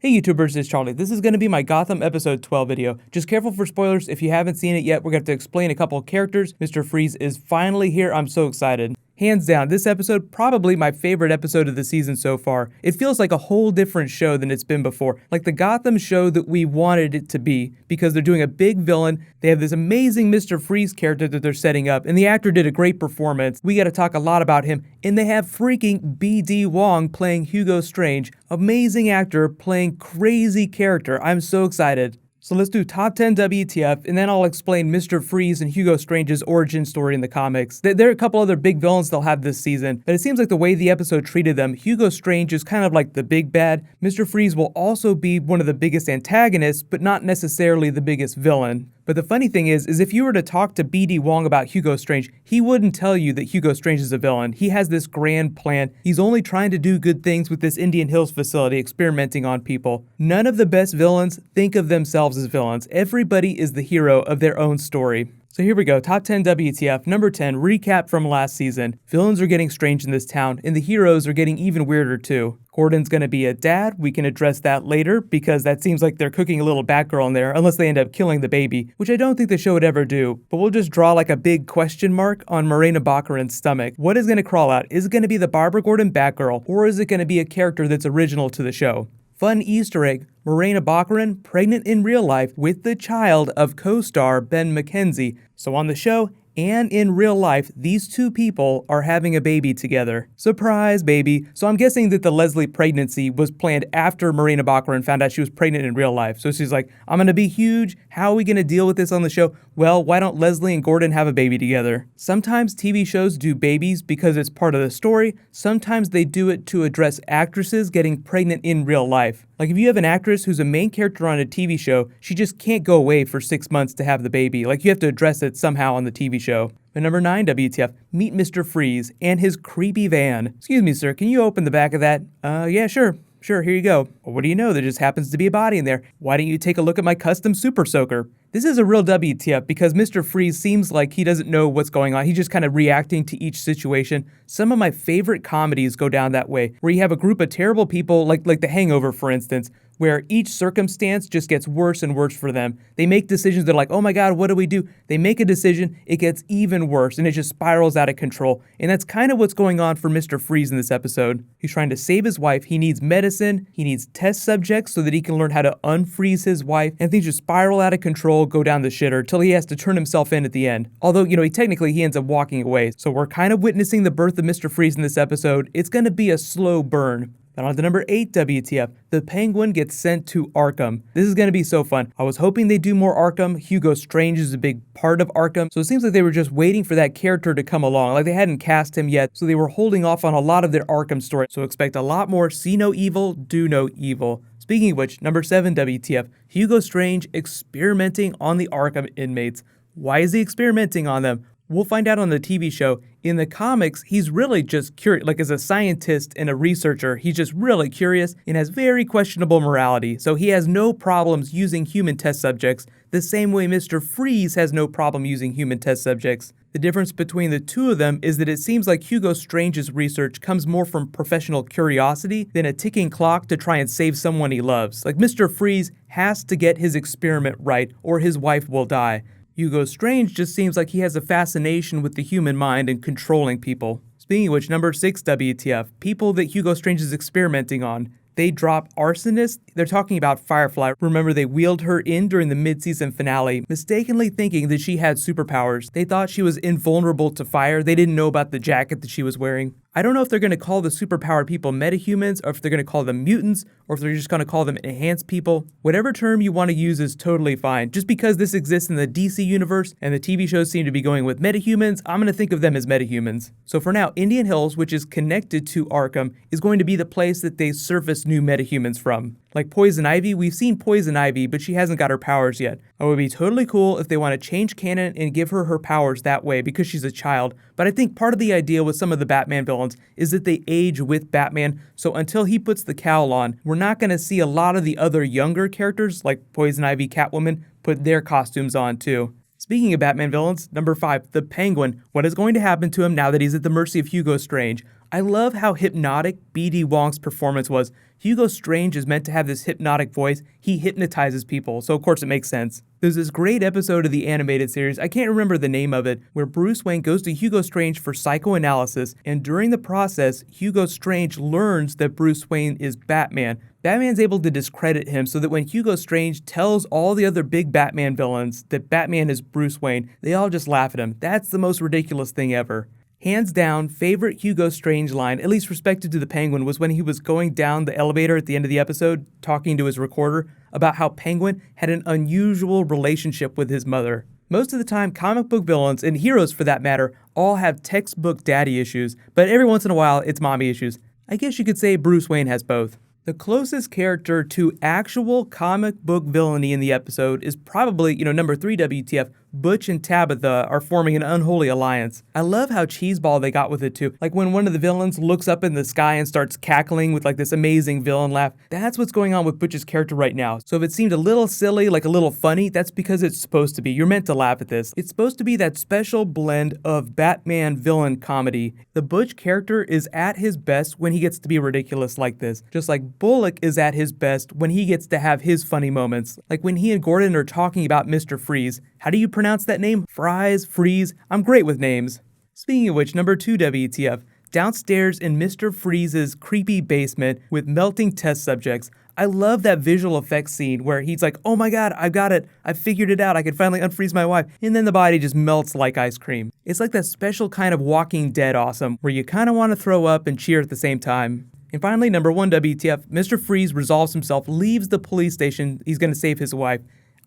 Hey YouTubers, it's Charlie. This is going to be my Gotham episode 12 video. Just careful for spoilers. If you haven't seen it yet, we're going to have to explain a couple of characters. Mr. Freeze is finally here. I'm so excited. Hands down, this episode probably my favorite episode of the season so far. It feels like a whole different show than it's been before. Like the Gotham show that we wanted it to be, because they're doing a big villain. They have this amazing Mr. Freeze character that they're setting up, and the actor did a great performance. We got to talk a lot about him. And they have freaking B.D. Wong playing Hugo Strange. Amazing actor playing crazy character. I'm so excited. So let's do top 10 WTF, and then I'll explain Mr. Freeze and Hugo Strange's origin story in the comics. There are a couple other big villains they'll have this season, but it seems like the way the episode treated them, Hugo Strange is kind of like the big bad. Mr. Freeze will also be one of the biggest antagonists, but not necessarily the biggest villain. But the funny thing is if you were to talk to B.D. Wong about Hugo Strange, he wouldn't tell you that Hugo Strange is a villain. He has this grand plan. He's only trying to do good things with this Indian Hills facility, experimenting on people. None of the best villains think of themselves as villains. Everybody is the hero of their own story. So here we go, top 10 WTF. Number 10, recap from last season. Villains are getting strange in this town, and the heroes are getting even weirder too. Gordon's gonna be a dad. We can address that later, because that seems like they're cooking a little Batgirl in there, unless they end up killing the baby, which I don't think the show would ever do. But we'll just draw like a big question mark on Morena Baccarin's stomach. What is gonna crawl out? Is it gonna be the Barbara Gordon Batgirl, or is it gonna be a character that's original to the show? Fun Easter egg, Morena Baccarin pregnant in real life with the child of co-star Ben McKenzie. So on the show and in real life, these two people are having a baby together. Surprise, baby. So I'm guessing that the Leslie pregnancy was planned after Morena Baccarin found out she was pregnant in real life. So she's like, I'm gonna be huge. How are we gonna deal with this on the show? Well, why don't Leslie and Gordon have a baby together? Sometimes TV shows do babies because it's part of the story. Sometimes they do it to address actresses getting pregnant in real life. Like if you have an actress who's a main character on a TV show, she just can't go away for 6 months to have the baby. Like you have to address it somehow on the TV show. And number 9 WTF, meet Mr. Freeze and his creepy van. Excuse me, sir, can you open the back of that? Yeah, sure. Sure, here you go. Well, what do you know? There just happens to be a body in there. Why don't you take a look at my custom super soaker? This is a real WTF because Mr. Freeze seems like he doesn't know what's going on. He's just kind of reacting to each situation. Some of my favorite comedies go down that way, where you have a group of terrible people, like The Hangover, for instance, where each circumstance just gets worse and worse for them. They make decisions that are like, oh my God, what do we do? They make a decision, it gets even worse, and it just spirals out of control. And that's kind of what's going on for Mr. Freeze in this episode. He's trying to save his wife, he needs medicine, he needs test subjects so that he can learn how to unfreeze his wife, and things just spiral out of control, go down the shitter, till he has to turn himself in at the end. Although, he ends up walking away. So we're kind of witnessing the birth of Mr. Freeze in this episode. It's gonna be a slow burn. Then on to number 8 WTF, the Penguin gets sent to Arkham. This is going to be so fun. I was hoping they'd do more Arkham. Hugo Strange is a big part of Arkham, so it seems like they were just waiting for that character to come along. Like they hadn't cast him yet, so they were holding off on a lot of their Arkham story. So expect a lot more see no evil, do no evil. Speaking of which, number 7 WTF, Hugo Strange experimenting on the Arkham inmates. Why is he experimenting on them? We'll find out on the TV show. In the comics, he's really just curious. Like as a scientist and a researcher, he's just really curious and has very questionable morality. So he has no problems using human test subjects, the same way Mr. Freeze has no problem using human test subjects. The difference between the two of them is that it seems like Hugo Strange's research comes more from professional curiosity than a ticking clock to try and save someone he loves. Like Mr. Freeze has to get his experiment right or his wife will die. Hugo Strange just seems like he has a fascination with the human mind and controlling people. Speaking of which, number 6 WTF, people that Hugo Strange is experimenting on. They drop Arsonist. They're talking about Firefly. Remember, they wheeled her in during the mid-season finale, mistakenly thinking that she had superpowers. They thought she was invulnerable to fire. They didn't know about the jacket that she was wearing. I don't know if they're going to call the superpowered people metahumans, or if they're going to call them mutants, or if they're just going to call them enhanced people. Whatever term you want to use is totally fine. Just because this exists in the DC universe and the TV shows seem to be going with metahumans, I'm going to think of them as metahumans. So for now, Indian Hills, which is connected to Arkham, is going to be the place that they surface new metahumans from. Like Poison Ivy, we've seen Poison Ivy, but she hasn't got her powers yet. It would be totally cool if they want to change canon and give her powers that way because she's a child. But I think part of the idea with some of the Batman villains is that they age with Batman, so until he puts the cowl on, we're not going to see a lot of the other younger characters, like Poison Ivy, Catwoman, put their costumes on too. Speaking of Batman villains, number 5, the Penguin. What is going to happen to him now that he's at the mercy of Hugo Strange? I love how hypnotic B.D. Wong's performance was. Hugo Strange is meant to have this hypnotic voice. He hypnotizes people, so of course it makes sense. There's this great episode of the animated series, I can't remember the name of it, where Bruce Wayne goes to Hugo Strange for psychoanalysis, and during the process, Hugo Strange learns that Bruce Wayne is Batman. Batman's able to discredit him so that when Hugo Strange tells all the other big Batman villains that Batman is Bruce Wayne, they all just laugh at him. That's the most ridiculous thing ever. Hands down, favorite Hugo Strange line, at least respected to the Penguin, was when he was going down the elevator at the end of the episode, talking to his recorder about how Penguin had an unusual relationship with his mother. Most of the time, comic book villains, and heroes for that matter, all have textbook daddy issues, but every once in a while, it's mommy issues. I guess you could say Bruce Wayne has both. The closest character to actual comic book villainy in the episode is probably, number 3 WTF, Butch and Tabitha are forming an unholy alliance. I love how cheeseball they got with it too. Like when one of the villains looks up in the sky and starts cackling with like this amazing villain laugh. That's what's going on with Butch's character right now. So if it seemed a little silly, like a little funny, that's because it's supposed to be. You're meant to laugh at this. It's supposed to be that special blend of Batman villain comedy. The Butch character is at his best when he gets to be ridiculous like this. Just like Bullock is at his best when he gets to have his funny moments. Like when he and Gordon are talking about Mr. Freeze. How do you pronounce that name? Fries? Freeze? I'm great with names. Speaking of which, number 2 WTF. Downstairs in Mr. Freeze's creepy basement with melting test subjects. I love that visual effects scene where he's like, oh my god, I've got it. I figured it out. I can finally unfreeze my wife. And then the body just melts like ice cream. It's like that special kind of Walking Dead awesome where you kind of want to throw up and cheer at the same time. And finally, number 1 WTF. Mr. Freeze resolves himself, leaves the police station. He's going to save his wife.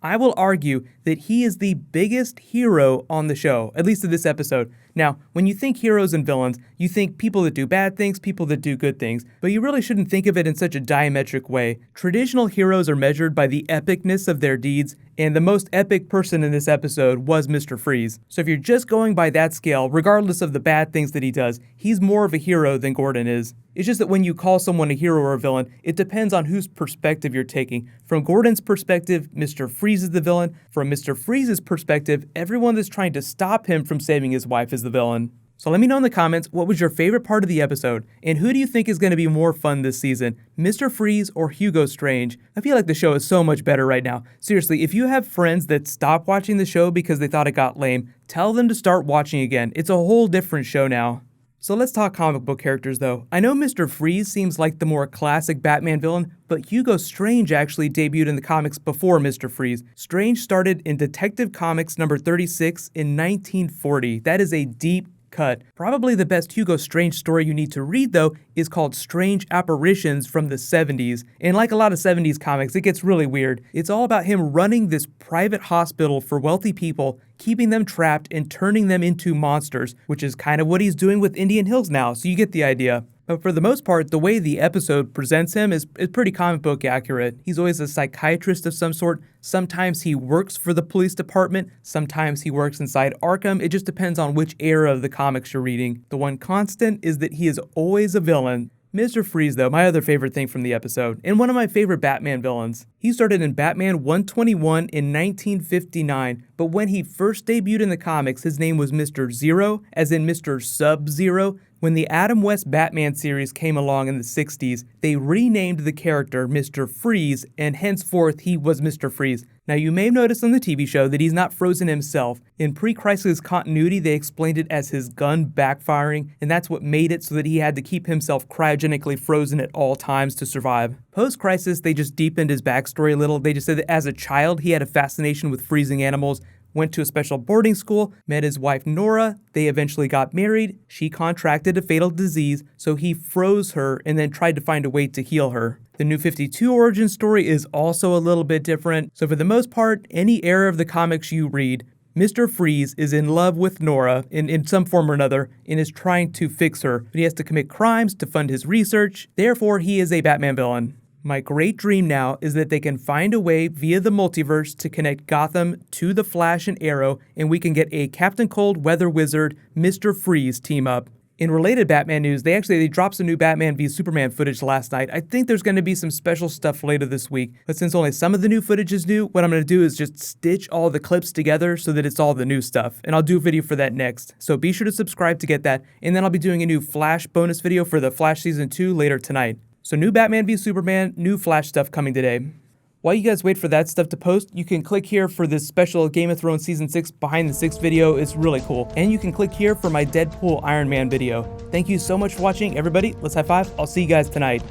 I will argue that he is the biggest hero on the show, at least in this episode. Now, when you think heroes and villains, you think people that do bad things, people that do good things, but you really shouldn't think of it in such a diametric way. Traditional heroes are measured by the epicness of their deeds, and the most epic person in this episode was Mr. Freeze. So if you're just going by that scale, regardless of the bad things that he does, he's more of a hero than Gordon is. It's just that when you call someone a hero or a villain, it depends on whose perspective you're taking. From Gordon's perspective, Mr. Freeze is the villain. From Mr. Freeze's perspective, everyone that's trying to stop him from saving his wife is the villain. So let me know in the comments what was your favorite part of the episode, and who do you think is going to be more fun this season, Mr. Freeze or Hugo Strange? I feel like the show is so much better right now. Seriously, if you have friends that stopped watching the show because they thought it got lame, tell them to start watching again. It's a whole different show now. So let's talk comic book characters though. I know Mr. Freeze seems like the more classic Batman villain, but Hugo Strange actually debuted in the comics before Mr. Freeze. Strange started in Detective Comics number 36 in 1940. That is a deep cut. Probably the best Hugo Strange story you need to read though is called Strange Apparitions from the 70s. And like a lot of 70s comics, it gets really weird. It's all about him running this private hospital for wealthy people, keeping them trapped and turning them into monsters, which is kind of what he's doing with Indian Hills now, so you get the idea. But for the most part, the way the episode presents him is pretty comic book accurate. He's always a psychiatrist of some sort. Sometimes he works for the police department. Sometimes he works inside Arkham. It just depends on which era of the comics you're reading. The one constant is that he is always a villain. Mr. Freeze, though, my other favorite thing from the episode, and one of my favorite Batman villains. He started in Batman 121 in 1959, but when he first debuted in the comics, his name was Mr. Zero, as in Mr. Sub-Zero. When the Adam West Batman series came along in the 60s, they renamed the character Mr. Freeze, and henceforth he was Mr. Freeze. Now you may have noticed on the TV show that he's not frozen himself. In pre-crisis continuity, they explained it as his gun backfiring, and that's what made it so that he had to keep himself cryogenically frozen at all times to survive. Post-crisis, they just deepened his backstory a little. They just said that as a child, he had a fascination with freezing animals, went to a special boarding school, met his wife Nora, they eventually got married, she contracted a fatal disease, so he froze her and then tried to find a way to heal her. The New 52 origin story is also a little bit different, so for the most part, any era of the comics you read, Mr. Freeze is in love with Nora in some form or another and is trying to fix her, but he has to commit crimes to fund his research, therefore he is a Batman villain. My great dream now is that they can find a way via the multiverse to connect Gotham to the Flash and Arrow, and we can get a Captain Cold Weather Wizard, Mr. Freeze team up. In related Batman news, they dropped some new Batman v Superman footage last night. I think there's going to be some special stuff later this week, but since only some of the new footage is new, what I'm going to do is just stitch all the clips together so that it's all the new stuff, and I'll do a video for that next. So be sure to subscribe to get that, and then I'll be doing a new Flash bonus video for the Flash Season 2 later tonight. So new Batman v Superman, new Flash stuff coming today. While you guys wait for that stuff to post, you can click here for this special Game of Thrones Season 6 behind the scenes video. It's really cool. And you can click here for my Deadpool Iron Man video. Thank you so much for watching, everybody. Let's high five. I'll see you guys tonight.